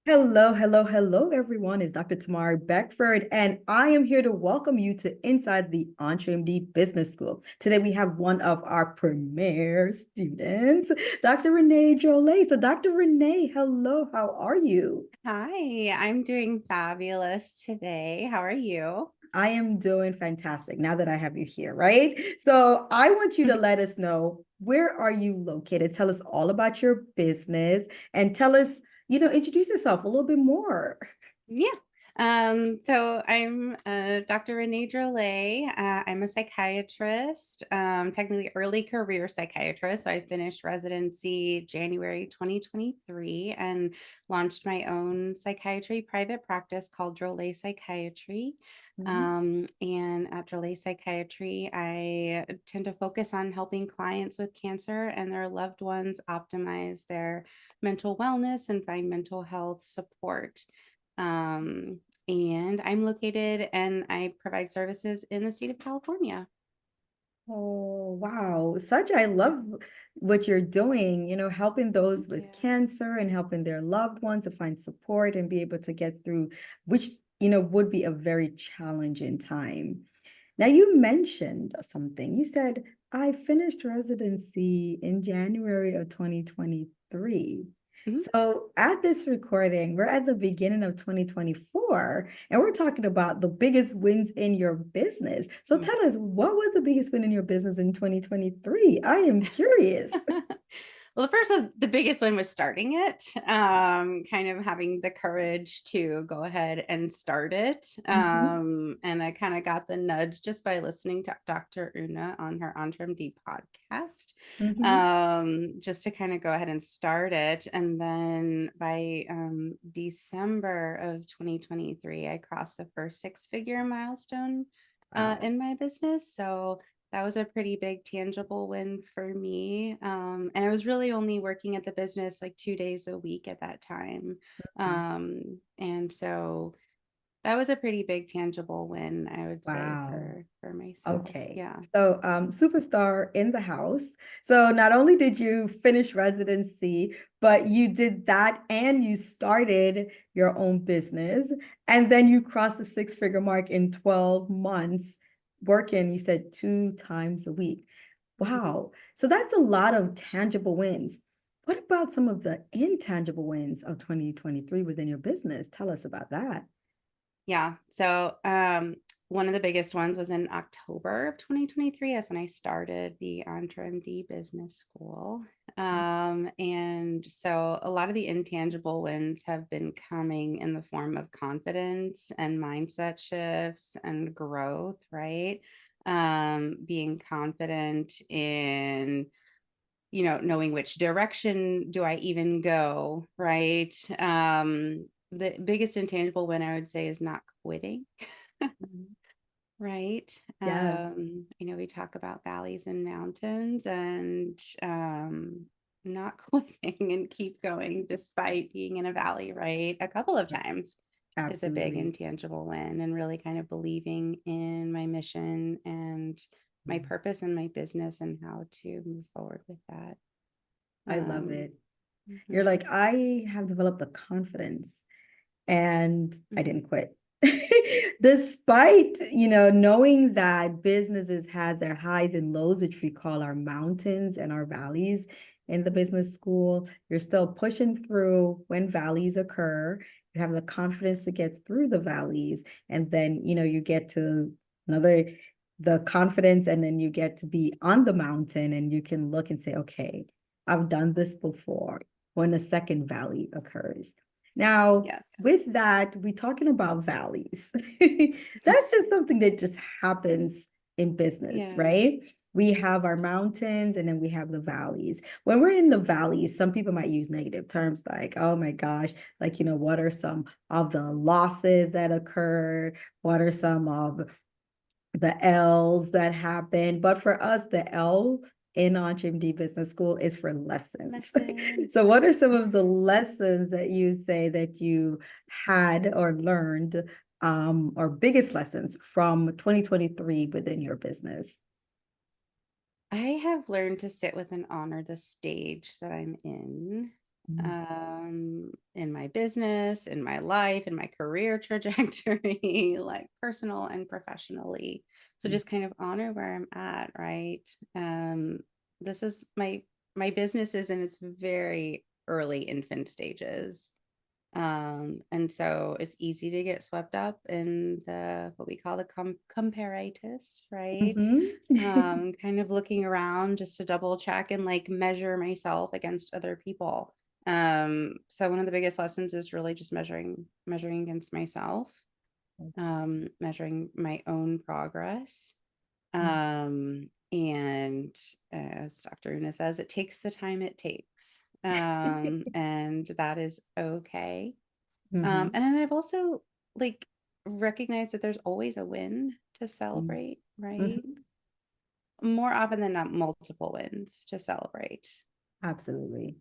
Hello, hello, hello, everyone. It's Dr. Tamara Beckford, and I am here to welcome you to Inside the EntreMD Business School. Today, we have one of our premier students, Dr. Renee Jolie. So, Dr. Renee, hello, how are you? Hi, I'm doing fabulous today. How are you? I am doing fantastic now that I have you here, right? So, I want you to let us know, where are you located? Tell us all about your business and tell us, introduce yourself a little bit more. Yeah. So I'm Dr. Renee Drolet. I'm a psychiatrist, technically early career psychiatrist. So I finished residency January 2023 and launched my own psychiatry private practice called Drolet Psychiatry. Mhm. And at Drolet Psychiatry, I tend to focus on helping clients with cancer and their loved ones optimize their mental wellness and find mental health support. Um, and I'm located and I provide services in the state of California. Oh, wow. I love what you're doing, helping those Thank with you. cancer and helping their loved ones to find support and be able to get through, which, would be a very challenging time. Now, you mentioned something. You said, I finished residency in January of 2023. Mhm. So, at this recording, we're at the beginning of 2024, and we're talking about the biggest wins in your business. So, tell us, Yes. what was the biggest win in your business in 2023? I am curious. Well, the first the biggest one was starting it, kind of having the courage to go ahead and start it. Mhm, And I kind of got the nudge just by listening to Dr. Una on her EntreMD podcast, mhm. just to kind of go ahead and start it. And then by December of 2023, I crossed the first six-figure milestone Wow. in my business. So that was a pretty big tangible win for me. And I was really only working at the business like 2 days a week at that time. Mhm. And so that was a pretty big tangible win, I would say, Wow. for myself. Okay. Yeah. So, superstar in the house. So, not only did you finish residency, but you did that and you started your own business. And then you crossed the six-figure mark in 12 months, working, you said, 2 times a week. Mhm. Wow. So, that's a lot of tangible wins. What about some of the intangible wins of 2023 within your business? Tell us about that. Yeah. So, one of the biggest ones was in October of 2023. That's when I started the EntreMD Business School. And so a lot of the intangible wins have been coming in the form of confidence and mindset shifts and growth, right? Being confident in knowing which direction do I even go, right? The biggest intangible win I would say is not quitting, Mhm. right? Yes. We talk about valleys and mountains and not quitting and keep going despite being in a valley, right? A couple of times is a big Absolutely. intangible win, and really kind of believing in my mission and my purpose and my business and how to move forward with that. I love Um, it. You're mhm, like, I have developed the confidence and I mhm, didn't quit. Despite, knowing that businesses has their highs and lows, which we call our mountains and our valleys in the mhm. business school, you're still pushing through when valleys occur. You have the confidence to get through the valleys. And then, you get to another, the confidence, and then you get to be on the mountain and you can look and say, okay, I've done this before when a second valley occurs. Now, Yes. with that, we're talking about valleys. That's just something that just happens in business, Yeah. right? We have our mountains and then we have the valleys. When we're in the valleys, some people might use negative terms like, oh my gosh, like, what are some of the losses that occurred? What are some of the L's that happen? But for us, the L in EntreMD Business School is for lessons. Lesson. So, what are some of the lessons that you say that you had or learned, or biggest lessons from 2023 within your business? I have learned to sit with and honor the stage that I'm in. Mm-hmm. in my business, in my life, in my career trajectory, like personal and professionally. So just kind of honor where I'm at, right? This is my business is in its very early infant stages. And so it's easy to get swept up in the what we call the comparitis, right? Mm-hmm. Kind of looking around just to double check and like measure myself against other people. So one of the biggest lessons is really just measuring against myself, measuring my own progress. And as Dr. Una says, it takes the time it takes. And that is okay. Mm-hmm. And then I've also like recognized that there's always a win to celebrate, right? Mm-hmm. More often than not, multiple wins to celebrate. Absolutely.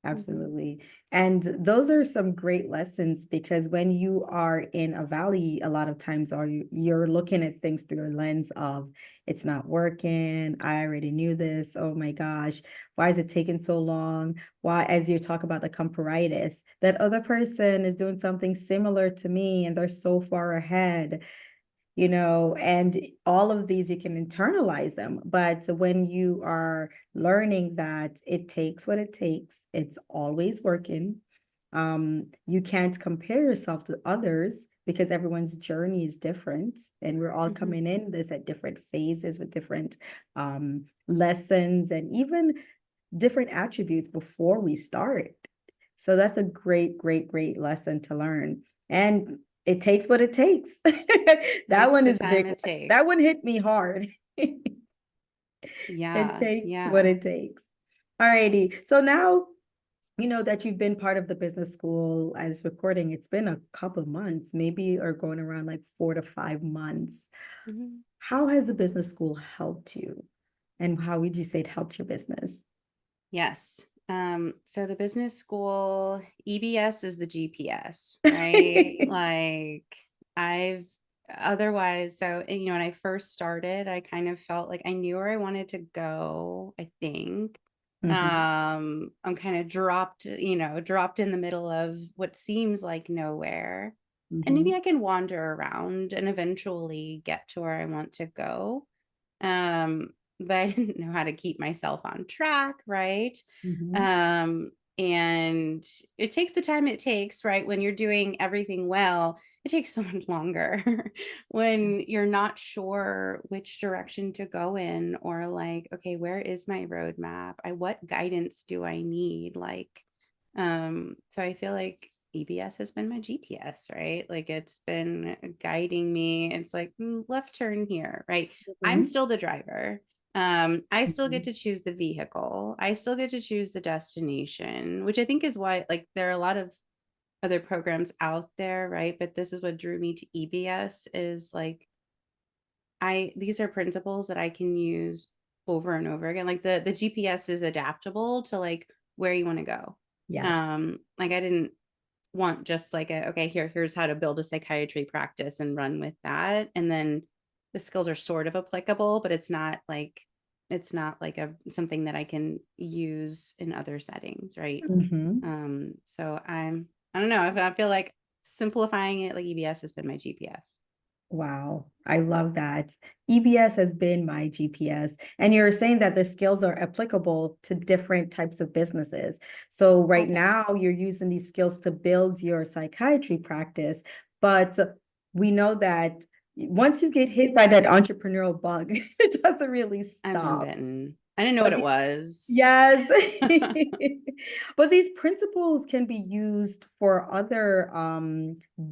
Mhm. Absolutely. And those are some great lessons because when you are in a valley, a lot of times you're looking at things through a lens of it's not working. I already knew this. Oh my gosh, why is it taking so long? Why, as you talk about the comparitis, that other person is doing something similar to me and they're so far ahead, and all of these you can internalize them. But when you are learning that it takes what it takes, it's always working. You can't compare yourself to others because everyone's journey is different, and we're all Mhm. coming in this at different phases with different lessons and even different attributes before we start. So that's a great, great, great lesson to learn. And it takes what it takes. That Takes one the is a time big it one. That one takes. hit me hard. It Yeah, takes what yeah. it takes. All righty. So now, that you've been part of the business school as recording, it's been a couple of months, maybe, or going around like 4 to 5 months. Mhm. How has the business school helped you? And how would you say it helped your business? Yes. So the business school, EBS is the GPS, right? Like I've otherwise, so when I first started, I kind of felt like I knew where I wanted to go, I think. Mhm, I'm kind of dropped in the middle of what seems like nowhere. And maybe mhm, I can wander around and eventually get to where I want to go. Um, but I didn't know how to keep myself on track, right? mhm, Um, and it takes the time it takes, right? When you're doing everything well, it takes so much longer when you're not sure which direction to go in, or like, okay, where is my roadmap? What guidance do I need? So I feel like EBS has been my GPS, right? Like it's been guiding me. It's like left turn here, right? I'm mhm, still the driver. I still get mhm. to choose the vehicle. I still get to choose the destination, which I think is why like there are a lot of other programs out there, right? But this is what drew me to EBS is like these are principles that I can use over and over again. Like the GPS is adaptable to like where you want to go. Yes. Like I didn't want just like okay, here's how to build a psychiatry practice and run with that. And then the skills are sort of applicable, but it's not like a something that I can use in other settings, right? Mhm. So I don't know. I feel like simplifying it like EBS has been my GPS. Wow, I love that. EBS has been my GPS, and you're saying that the skills are applicable to different types of businesses. So All right types. now, you're using these skills to build your psychiatry practice, but we know that once you get hit by that entrepreneurial bug, it doesn't really I've been stop. bitten. I didn't know what But it these was. Yes. But these principles can be used for other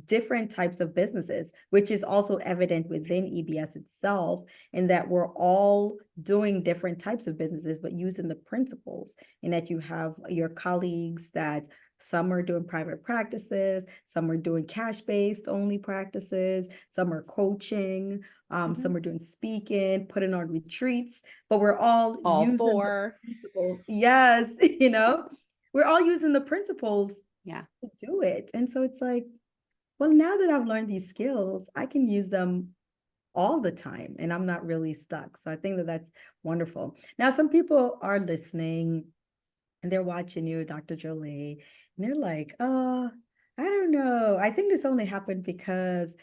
different types of businesses, which is also evident within EBS itself, in that we're all doing different types of businesses, but using the principles, in that you have your colleagues that some are doing private practices, some are doing cash-based only practices, some are coaching, some Mhm. are doing speaking, putting on retreats, but we're all All using the four. principles. Yes, we're all using the principles Yeah. to do it. And so it's like, well, now that I've learned these skills, I can use them all the time and I'm not really stuck. So I think that that's wonderful. Now, some people are listening and they're watching you, Dr. Jolie, and they're like, I don't know. I think this only happened because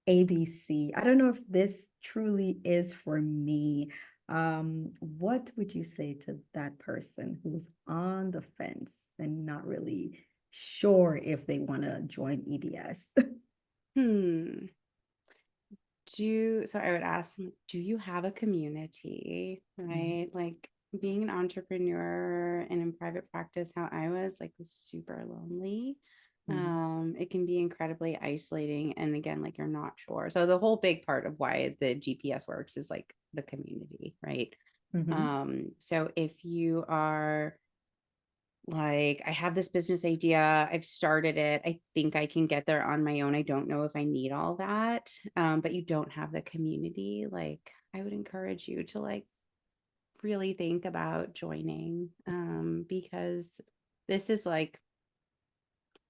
ABC. I don't know if this truly is for me. What would you say to that person who's on the fence and not really sure if they want to join EBS? Hmm. So I would ask them, do you have a community? Right? Like being an entrepreneur and in private practice, how I was like was super lonely. Mhm. It can be incredibly isolating. And again, like you're not sure. So the whole big part of why the GPS works is like the community, right? Mhm. So if you are like, I have this business idea, I've started it, I think I can get there on my own, I don't know if I need all that, but you don't have the community, like I would encourage you to like really think about joining, because this is like,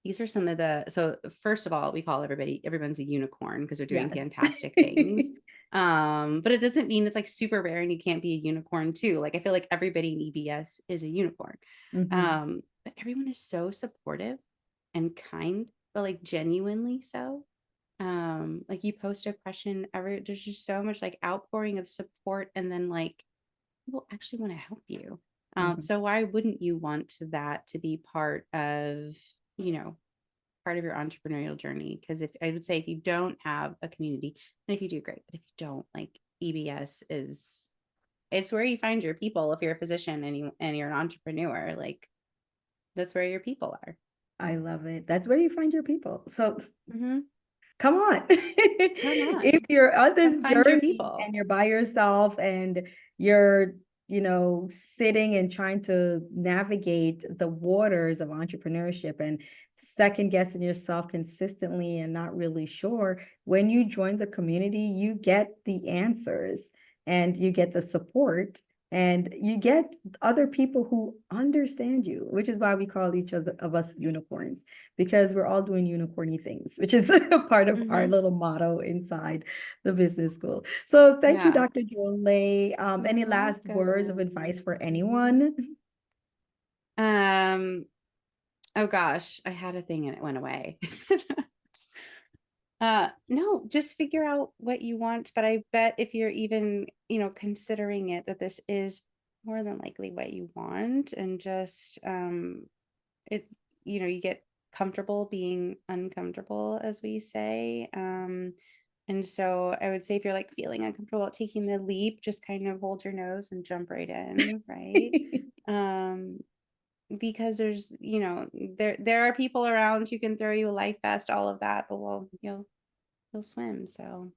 these are some of the, so first of all, we call everyone's a unicorn because they're doing Yes. fantastic things. But it doesn't mean it's like super rare and you can't be a unicorn too. Like I feel like everybody in EBS is a unicorn. Mhm. But everyone is so supportive and kind, but like genuinely so. Like you post a question, there's just so much like outpouring of support, and then like people actually want to help you. Mhm. So why wouldn't you want that to be part of, you know, part of your entrepreneurial journey? Because if I would say if you don't have a community, and if you do, great, but if you don't, like EBS is, it's where you find your people. If you're a physician and you're an entrepreneur, like that's where your people are. I love it. That's where you find your people. So Mm-hmm. come on. Come If on, you're on come this find your journey and people. you're by yourself and you're, sitting and trying to navigate the waters of entrepreneurship and second guessing yourself consistently and not really sure, when you join the community, you get the answers and you get the support and you get other people who understand you, which is why we call each other of us unicorns, because we're all doing unicorny things, which is a part of our Mm-hmm. little motto inside the business school. So thank you, Yeah, Dr. Jolie. Any you're last words of advice welcome. for anyone? Um, oh gosh, I had a thing and it went away. No, just figure out what you want. But I bet if you're even, considering it, that this is more than likely what you want. And just, it, you get comfortable being uncomfortable, as we say. And so I would say if you're like feeling uncomfortable about taking the leap, just kind of hold your nose and jump right in, right? Um, because there's, there are people around who can throw you a life vest, all of that, but well, you'll swim. So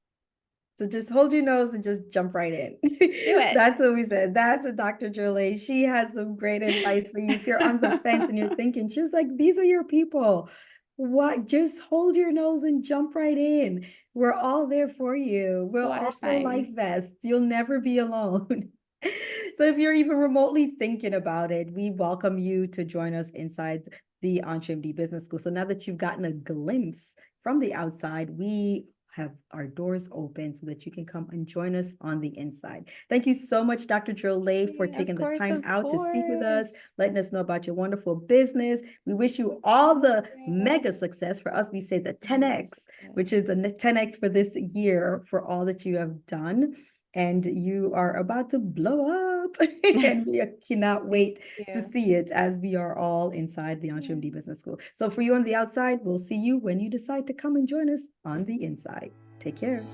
So just hold your nose and just jump right in. do it. That's what we said. That's what Dr. Jolie, she has some great advice for you. If you're on the fence and you're thinking, she was like, these are your people. What? Just hold your nose and jump right in. We're all there for you. The We'll all water's wear life fine. vests. You'll never be alone. So if you're even remotely thinking about it, we welcome you to join us inside the EntreMD Business School. So now that you've gotten a glimpse from the outside, we have our doors open so that you can come and join us on the inside. Thank you so much, Dr. Jolie, for Yeah, taking the time of out to speak with us, course. letting us know about your wonderful business. We wish you all Thank the you. mega success. For us, we say the Mega 10X, which is success. the 10X for this year for all that you have done. And you are about to blow up. And we cannot Thank wait to you. see it as we are all inside the EntreMD Business School. So for you on the outside, we'll see you when you decide to come and join us on the inside. Take care.